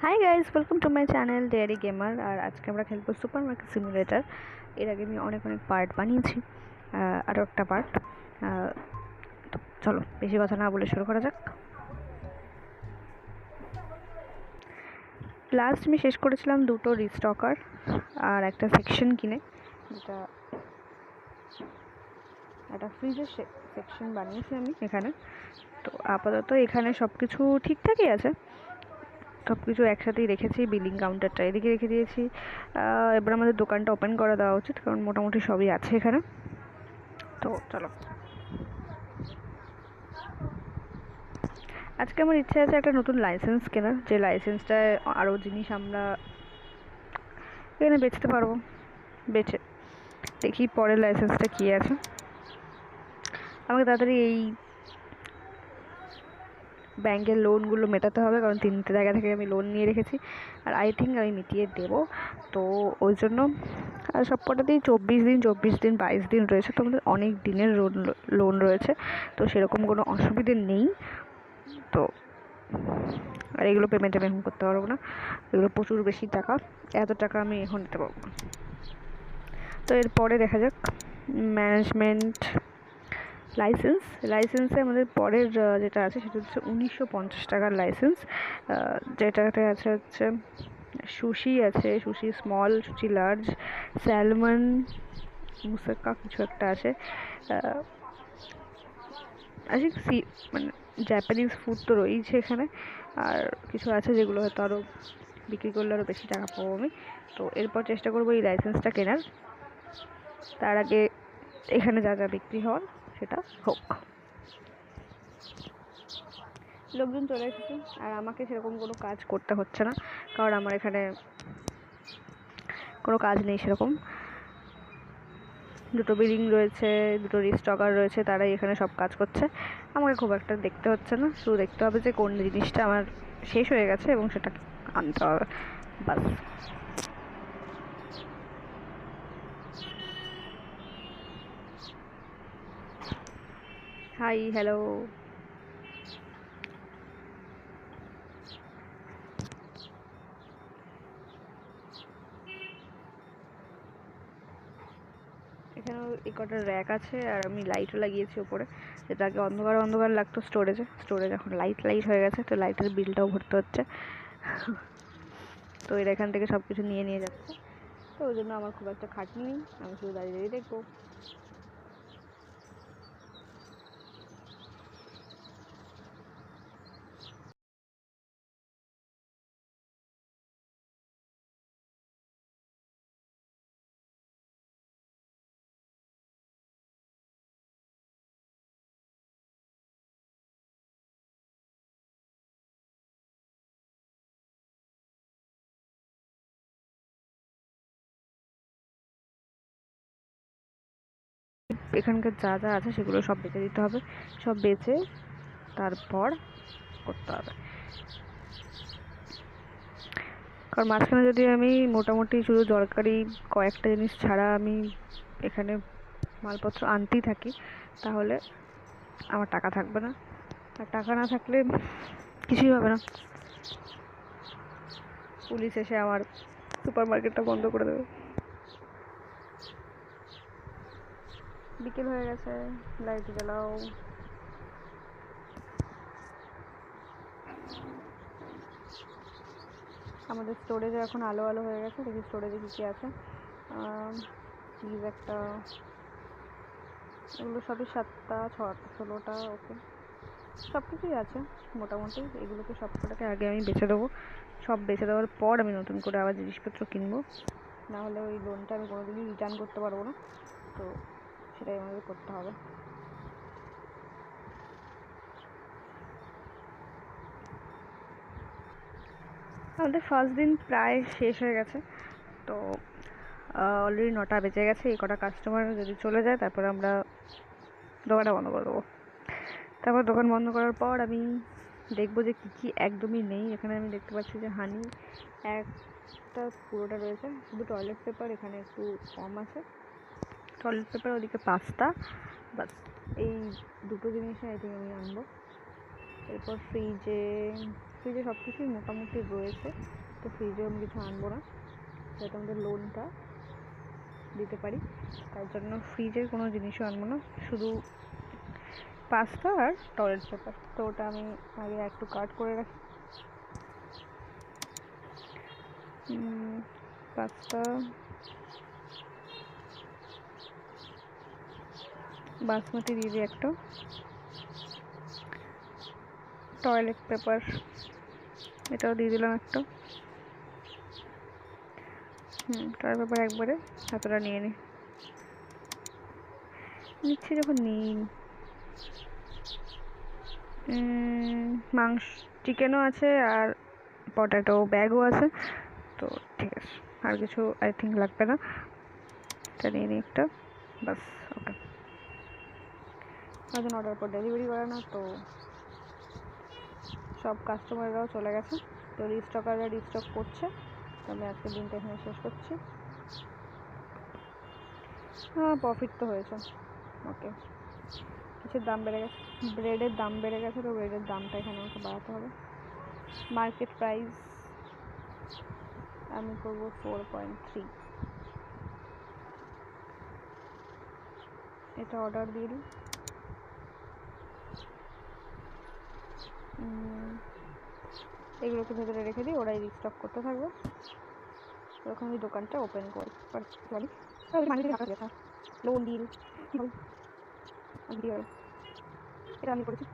High guys, welcome to my channel dairy gamer. আর আজকে আমরা খেলবো সুপার মার্কেট সিমুলেটার। এর আগে আমি অনেক অনেক পার্ট বানিয়েছি, আরও একটা পার্ট। তো চলো বেশি কথা না বলে শুরু করা যাক। লাস্ট আমি শেষ করেছিলাম দুটো রিস্টকার আর একটা সেকশন কিনে, যেটা একটা ফ্রিজের সেকশন বানিয়েছি আমি এখানে। তো আপাতত এখানে সব কিছু ঠিকঠাকই আছে, সব কিছু একসাথেই রেখেছি। বিলিং কাউন্টারটা এদিকে রেখে দিয়েছি। এবার আমাদের দোকানটা ওপেন করে দেওয়া উচিত, কারণ মোটামুটি সবই আছে এখানে। তো চলো, আজকে আমার ইচ্ছে আছে একটা নতুন লাইসেন্স কেনার, যে লাইসেন্সটায় আরও জিনিস আমরা এখানে বেচতে পারবো। বেচে দেখি পরের লাইসেন্সটা কী আছে। আমাকে তাড়াতাড়ি এই ব্যাংকের লোনগুলো মেটাতে হবে, কারণ তিনটে জায়গা থেকে আমি লোন নিয়ে রেখেছি, আর আই থিঙ্ক আমি মিটিয়ে দেবো। তো ওই জন্য আর সব কটাতেই 24 দিন 22 দিন রয়েছে, তো আমাদের অনেক দিনের লোন রয়েছে। তো সেরকম কোনো অসুবিধে নেই। তো আর এগুলো পেমেন্ট আমি এখন করতে পারবো না, এগুলো প্রচুর বেশি টাকা, এত টাকা আমি এখন দিতে পারবো না। তো এরপরে দেখা যাক ম্যানেজমেন্ট লাইসেন্সে আমাদের পরের যেটা আছে সেটা হচ্ছে 1950 টাকার লাইসেন্স। যেটাতে আছে হচ্ছে সুশি আছে, sushi small, sushi large, salmon, moussaka কিছু একটা আছে। আই সি মানে জাপানিজ ফুড তো রয়েছে এখানে, আর কিছু আছে যেগুলো হয়তো আরও বিক্রি করলে আরও বেশি টাকা পাবো আমি। তো এরপর চেষ্টা করবো এই লাইসেন্সটা কেনার, তার আগে এখানে যা যা বিক্রি হওয়ার সেটা হোক। লোকজন চলে এসেছে আর আমাকে সেরকম কোনো কাজ করতে হচ্ছে না, কারণ আমার এখানে কোনো কাজ নেই সেরকম। দুটো বিলিং রয়েছে, দুটো রিস্টকার রয়েছে, তারাই এখানে সব কাজ করছে। আমাকে খুব একটা দেখতে হচ্ছে না, শুধু দেখতে হবে যে কোন জিনিসটা আমার শেষ হয়ে গেছে এবং সেটা আনতে হবে, বাস। High, hello. এখানেও এই কটা র্যাক আছে, আর আমি লাইটও লাগিয়েছি ওপরে, যেটা আগে অন্ধকার অন্ধকার লাগতো স্টোরেজ এখন লাইট হয়ে গেছে, তো লাইটের বিলটাও ভরতে হচ্ছে। তো এরা এখান থেকে সব কিছু নিয়ে নিয়ে যাচ্ছে, তো ওই জন্য আমার খুব একটা খাটনি নেই, আমি শুধু দাঁড়িয়ে দাঁড়িয়ে দেখবো। এখানকার যা যা আছে সেগুলো সব বেচে দিতে হবে, সব বেচে তারপর করতে হবে। কারণ মাঝখানে যদি আমি মোটামুটি শুধু দরকারি কয়েকটা জিনিস ছাড়া আমি এখানে মালপত্র আনতেই থাকি, তাহলে আমার টাকা থাকবে না, আর টাকা না থাকলে কিছুই হবে না। পুলিশ এসে আমার সুপার মার্কেটটা বন্ধ করে দেবে। বিকেল হয়ে গেছে, লাইট জ্বালাও। আমাদের স্টোরেজে এখন আলো আলো হয়ে গেছে, দেখি স্টোরেজে কী কী আছে। চিজ একটা, এগুলো সবই 7টা 6টা 16টা, ওকে সব কিছুই আছে মোটামুটি। এগুলোকে সব কটাকে আগে আমি বেছে দেবো, সব বেছে দেওয়ার পর আমি নতুন করে আবার জিনিসপত্র কিনবো, না হলে ওই লোনটা আমি কোনোদিনই রিটার্ন করতে পারবো না। তো সেটাই আমাদের করতে হবে। আমাদের ফার্স্ট দিন প্রায় শেষ হয়ে গেছে, তো অলরেডি 9টা বেজে গেছে। এই কটা কাস্টমার যদি চলে যায় তারপর আমরা দোকানটা বন্ধ করে দেবো। তারপর দোকান বন্ধ করার পর আমি দেখবো যে কী কী একদমই নেই। এখানে আমি দেখতে পাচ্ছি যে হানি একটা পুরোটা রয়েছে, শুধু টয়লেট পেপার এখানে একটু কম আছে, টয়লেট পেপার ওদিকে 5টা, বাস এই দুটো জিনিসই আই থিঙ্ক আমি আনবো। এরপর ফ্রিজে ফ্রিজে সব কিছুই মোটামুটি রয়েছে, তো ফ্রিজেও আমি কিছু আনবো না, যাতে আমাদের লোনটা দিতে পারি। তার জন্য ফ্রিজের কোনো জিনিসও আনবো না, শুধু পাস্তা আর টয়লেট পেপার। তো ওটা আমি আগে একটু কাট করে রাখি। পাস্তা, বাসমতি দিয়ে দিই একটা, টয়লেট পেপার এটাও দিয়ে দিলাম একটা। টয়লেট পেপার একবারে এতটা নিয়ে নিচ্ছি যখন নিই। মাংস, চিকেনও আছে আর পটেটো ব্যাগও আছে, তো ঠিক আছে, আর কিছু আই থিঙ্ক লাগবে না। এটা নিয়ে নিই একটা, বাস। ওকে, কদিন অর্ডার পর ডেলিভারি করে না, তো সব কাস্টমাররাও চলে গেছে, তো রিস্টকাররা রিস্টক করছে। তো আমি আজকের দিনটা এখানে শেষ করছি। হ্যাঁ, প্রফিট তো হয়েছে। ওকে, কিছুর দাম বেড়ে গেছে, ব্রেডের দাম বেড়ে গেছে, তো ব্রেডের দামটা এখানে আমাকে বাড়াতে হবে। মার্কেট প্রাইস আমি করবো 4.3। এটা অর্ডার দিয়ে দিই। এগুলোকে ভেতরে রেখে দিই, ওরাই রিস্টক করতে থাকবে, তখন আমি দোকানটা ওপেন করি। লোন ডিল এটা আমি করেছি।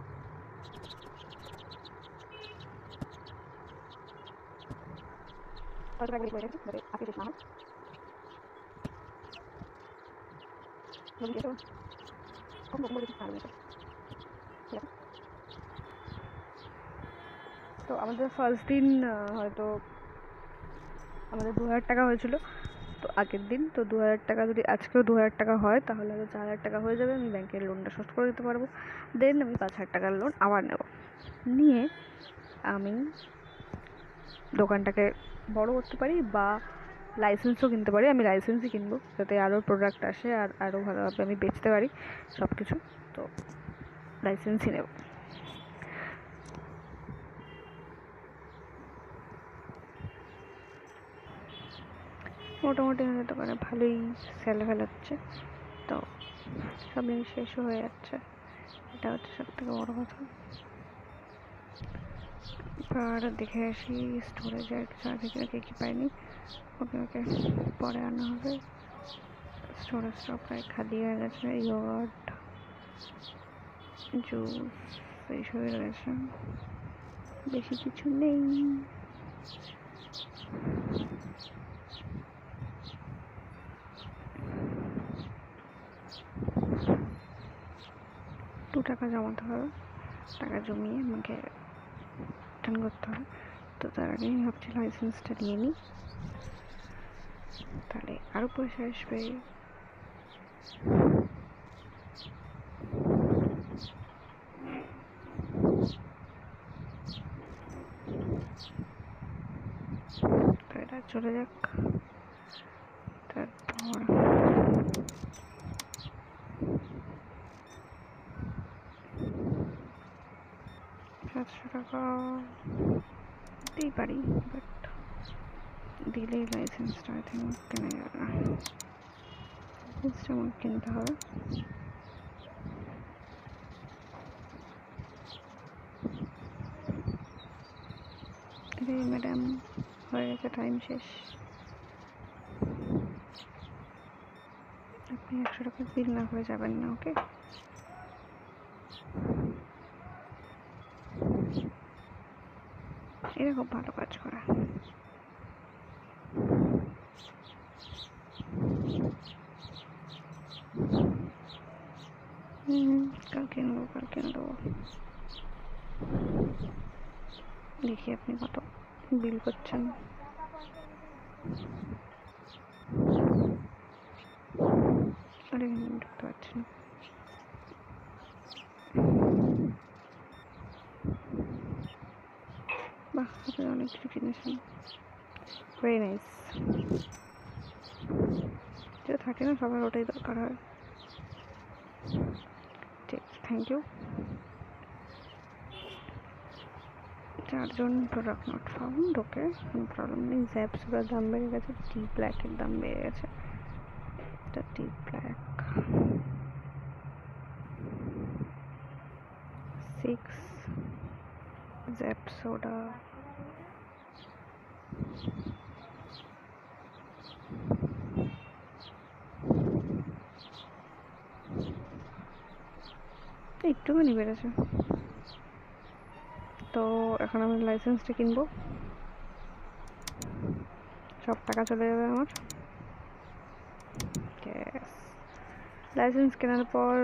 তো আমাদের ফার্স্ট দিন হয়তো আমাদের 2000 টাকা হয়েছিল, তো আগের দিন। তো 2000 টাকা যদি আজকেও 2000 টাকা হয়, তাহলে হয়তো 4000 টাকা হয়ে যাবে। আমি ব্যাংকের লোনটা শোধ করে দিতে পারবো। দেন আমি 5000 টাকার লোন আবার নেব, নিয়ে আমি দোকানটাকে বড় করতে পারি, বা লাইসেন্সও কিনতে পারি। আমি লাইসেন্সই কিনবো, যাতে আরও প্রোডাক্ট আসে আর আরও ভালোভাবে আমি বেচতে পারি সব কিছু। তো লাইসেন্সই নেব। মোটামুটি আমাদের দোকানে ভালোই সেল হচ্ছে, তো সব জিনিস শেষও হয়ে যাচ্ছে, এটা হচ্ছে সব থেকে বড় কথা। এবার দেখে আসি স্টোরেজে আর কিছু আছে কিনা, কি পাইনি। ওকে ওকে, পরে আনা হবে। স্টোরেজটা প্রায় খালি হয়ে গেছে, ইয়োগার্ট, জুস এইসবই রয়েছে, বেশি কিছু নেই। টাকা জমাতে হবে, টাকা জমিয়ে আমাকে রিটার্ন করতে হবে। তো তার আগে আমি ভাবছি লাইসেন্সটা নিয়ে নিই, তাহলে আরও পয়সা আসবে। তো এটা চলে যাক, তারপর 700 টাকা দিতেই পারি, বাট দিলেই লাইসেন্সটা আই থিঙ্ক কেনা যাবে না। লাইসেন্সটা আমাকে কিনতে হবে। রে ম্যাডাম, হয়ে গেছে, টাইম শেষ। আপনি 100 টাকা বিল না করে যাবেন না, ওকে? এরা খুব ভালো কাজ করে। কালকে নেবো। দেখি আপনি কত বিল করছেন। আরে ঢুকতে পারছি না। বাহ, আপনি অনেক কিছু কিনেছেন, ভেরি নাইস। যেটা থাকে না সবার, ওটাই দরকার হয়। ঠিক, থ্যাংক ইউ। 4জন প্রোডাক্ট নট ফাউন্ড। ওকে, কোনো প্রবলেম নেই। জ্যাপসগুলোর দাম বেড়ে গেছে, টি ব্ল্যাকের দাম বেড়ে গেছে। এটা টি ব্ল্যাক 6, জ্যাপ সোডা একটুখানি বেড়েছে। তো এখন আমি লাইসেন্সটা কিনবো, সব টাকা চলে যাবে আমার। লাইসেন্স কেনার পর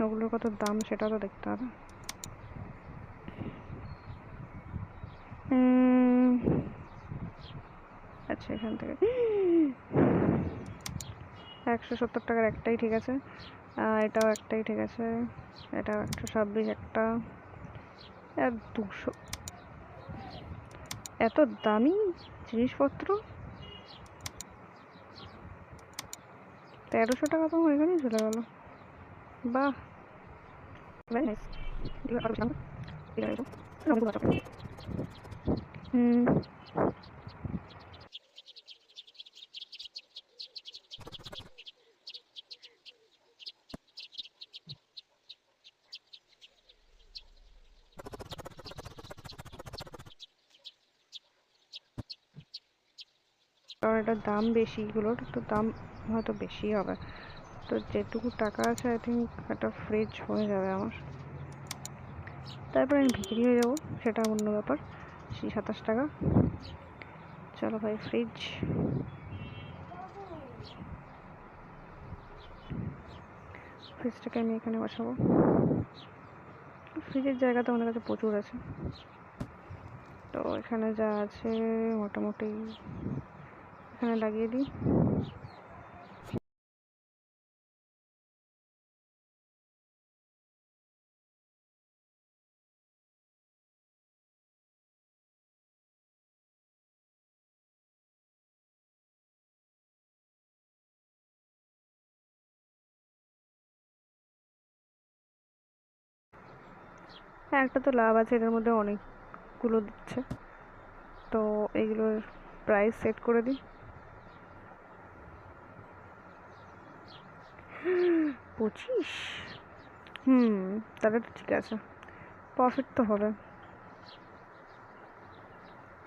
ওগুলোর কত দাম সেটাও তো দেখতে হবে। আচ্ছা, এখান থেকে 170 টাকার একটাই ঠিক আছে, এটাও একটাই ঠিক আছে, এটাও 126 একটা, আর 200। এত দামি জিনিসপত্র, 1300 টাকা তো আমার এখানেই চলে গেল। বাহ, কারণ এটার দাম বেশি, এগুলোর তো দাম হয়তো বেশি হবে। তো যেটুকু টাকা আছে আই থিঙ্ক একটা ফ্রিজ হয়ে যাবে আমার। তারপরে আমি ভিখারি হয়ে যাবো, সেটা অন্য ব্যাপার। সেই 27 টাকা। চলো ভাই, ফ্রিজ। ফ্রিজটাকে আমি এখানে বসাবো। ফ্রিজের জায়গা তো আমাদের কাছে প্রচুর আছে, তো এখানে যা আছে মোটামুটি এখানে লাগিয়ে দিই। হ্যাঁ, একটা তো লাভ আছে, এটার মধ্যে অনেকগুলো দিচ্ছে, তো এইগুলোর প্রাইস সেট করে দিই। 25। তাহলে তো ঠিক আছে, প্রফিট তো হবে।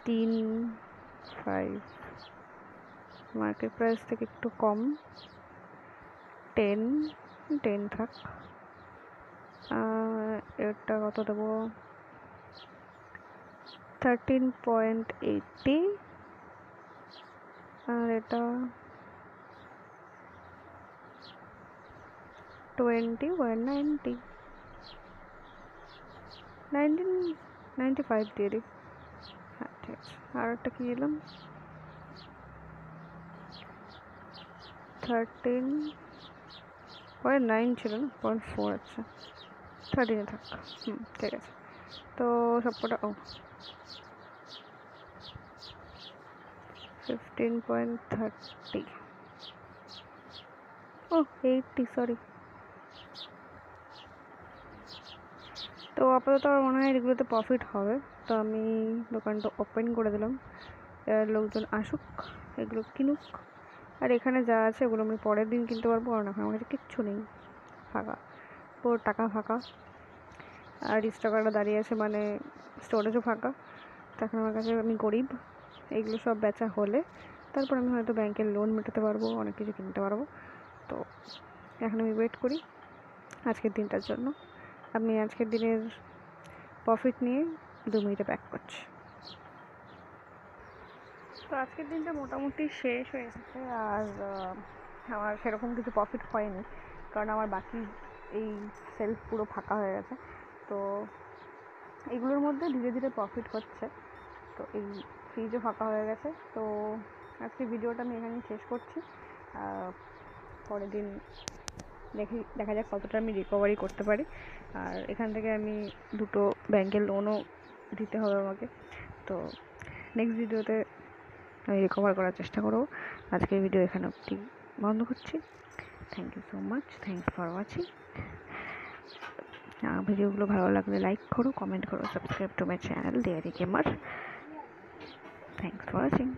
3.5 মার্কেট প্রাইস থেকে একটু কম, 10 10 থাক। এটা কত দেবো? 13.80। আর এটা 190 1995 দিয়ে দিই। হ্যাঁ, ঠিক আছে। আর একটা কি দিলাম? 13.9 ছিল না, 0.4। আচ্ছা, 13 থাক। ঠিক আছে। তো সবকটা 15.30, 80, সরি। তো আপাতত আমার মনে হয় এগুলোতে প্রফিট হবে, তো আমি দোকানটা ওপেন করে দিলাম। লোকজন আসুক, এগুলো কিনুক। আর এখানে যা আছে ওগুলো আমি পরের দিন কিনতে পারবো, কারণ এখন আমার কাছে কিচ্ছু নেই, ফাঁকা, পুরো টাকা ফাঁকা। আর স্টকারটা দাঁড়িয়ে আছে, মানে স্টোরেজও ফাঁকা। তো এখন আমার কাছে, আমি গরিব, এগুলো সব বেচা হলে তারপর আমি হয়তো ব্যাংকের লোন মেটাতে পারবো, অনেক কিছু কিনতে পারবো। তো এখন আমি ওয়েট করি আজকের দিনটার জন্য। আমি আজকের দিনের প্রফিট নিয়ে 2 মিনিটে ব্যাক করছি। তো আজকের দিনটা মোটামুটি শেষ হয়ে এসেছে, আর আমার সেরকম কিছু প্রফিট হয়নি, কারণ আমার বাকি এই সেলফ পুরো ফাঁকা হয়ে গেছে। তো এগুলোর মধ্যে ধীরে ধীরে প্রফিট হচ্ছে। তো এই ফ্রিজও ফাঁকা হয়ে গেছে। তো আজকে ভিডিওটা আমি এখানেই শেষ করছি। পরের দিন দেখা যাক কতটা আমি রিকভারি করতে পারি। আর এখান থেকে আমি 2টো ব্যাংকের লোনও দিতে হবে আমাকে। তো নেক্সট ভিডিওতে আমি রিকভার করার চেষ্টা করব। আজকের ভিডিও এখানে অবধি বন্ধ করছি। Thank you so much, thanks for watching. ভিডিওগুলো ভালো লাগলে লাইক করো, কমেন্ট করো, subscribe to my channel dairy Gamer. Thanks for watching.